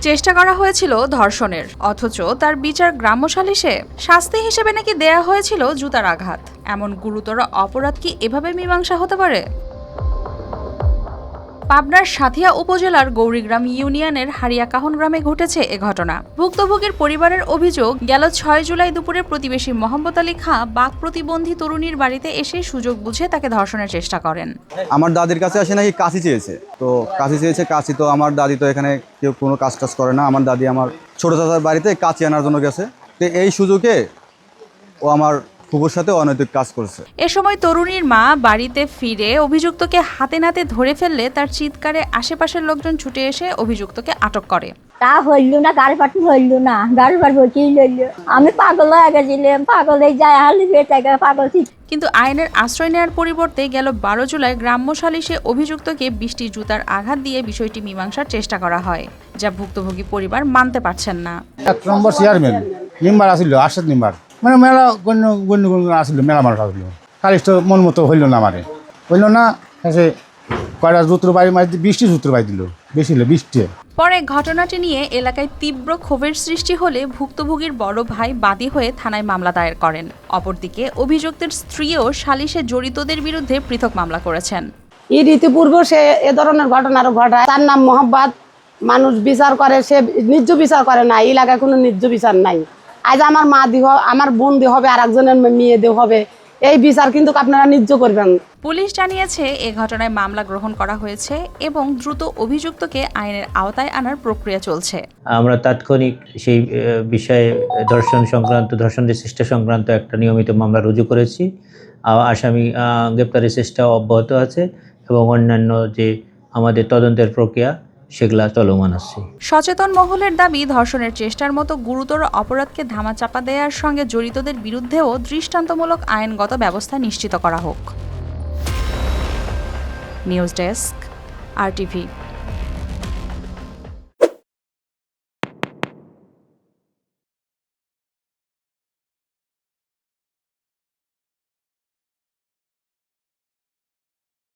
চেষ্টা করা হয়েছিল ধর্ষণের, অথচ তার বিচার গ্রাম্য সালিশে। শাস্তি হিসেবে নাকি দেয়া হয়েছিল জুতার আঘাত। এমন গুরুতর অপরাধ কি এভাবে মীমাংসা হতে পারে? পাবনার সাঁথিয়া উপজেলার গৌরীগ্রাম ইউনিয়নের হারিয়াকাহন গ্রামে ঘটেছে এ ঘটনা। ভুক্তভোগীর পরিবারের অভিযোগ, গেল ৬ জুলাই দুপুরে প্রতিবেশী মোহাম্মদ আলী খাঁ বাক প্রতিবন্ধী তরুণীর বাড়িতে এসে সুযোগ বুঝে তাকে ধর্ষণের চেষ্টা করেন। আমার দাদির কাছে আসে নাকি কাশি চেয়েছে, কাশি তো আমার দাদি তো এখানে কেউ কোনো কাজ টাজ করে না। আমার দাদি আমার ছোট চাচার বাড়িতে কাঁচি আনার জন্য গেছে, তো এই সুযোগে ও আমার ফুপুর সাথে অনৈতিক কাজ করছে। এ সময় তরুণীর মা বাড়িতে ফিরে অভিযুক্তকে হাতে নাতে ধরে ফেললে তার চিৎকারে আশেপাশের লোকজন ছুটে এসে অভিযুক্তকে আটক করে। তা হইল না, গাড়ি পাটি হইল না, গাড়ি পাটি বসেই লইল। আমি পাগল হয়ে গেছিলাম, পাগলে যায় হালি বেটাকে পাগল। কিন্তু আইনের আশ্রয় নেওয়ার পরিবর্তে গেল ১২ জুলাই গ্রাম্য সালিশে অভিযুক্তকে ২০টি জুতার আঘাত দিয়ে বিষয়টি মীমাংসার চেষ্টা করা হয়, যা ভুক্তভোগী পরিবার মানতে পারছেন না। ১ নম্বর চেয়ারম্যান মেম্বার আসিল, আরশাদ মেম্বার, মানে মেলা গণ্য আসিল, মেলা মানুষ আসিল। খালি তো মন মতো হইল না, মানে হইল না। কয়টা জুতোর বাড়ি মারি ২০টি জুতোর বাড়ি দিল, বেশি হলো ২০টি। পরে ঘটনাটি নিয়ে এলাকায় তীব্র ক্ষোভের সৃষ্টি হলে ভুক্তভোগীর বড় ভাই বাদী হয়ে থানায় মামলা দায়ের করেন। অপরদিকে অভিযুক্তের স্ত্রীও সালিশে জড়িতদের বিরুদ্ধে পৃথক মামলা করেছেন। এর ইতিপূর্ব সে এ ধরনের ঘটনারও ঘটায়। তার নাম মোহাম্মদ। মানুষ বিচার করে, সে ন্যায্য বিচার করে না। এলাকায় কোনো ন্যায্য বিচার নাই। আজ আমার মা দিহ, আমার বোন দেহ হবে, আর একজনের মেয়ে দেহ হবে, এই বিচার কিন্তু আপনারা ন্যায্য করবেন। পুলিশ জানিয়েছে এ ঘটনায় মামলা গ্রহণ করা হয়েছে এবং দ্রুত অভিযুক্তকে আইনের আওতায় আনার প্রক্রিয়া চলছে। আমরা তাৎক্ষণিক সেই বিষয়ে ধর্ষণের চেষ্টা সংক্রান্ত একটা নিয়মিত মামলা রুজু করেছি। আসামি গ্রেপ্তারের চেষ্টা অব্যাহত আছে এবং অন্যান্য যে আমাদের তদন্তের প্রক্রিয়া সেগুলা চলমান আছে। সচেতন মহলের দাবি, ধর্ষণের চেষ্টার মতো গুরুতর অপরাধকে ধামাচাপা দেওয়ার সঙ্গে জড়িতদের বিরুদ্ধেও দৃষ্টান্তমূলক আইনগত ব্যবস্থা নিশ্চিত করা হোক। News desk, RTV।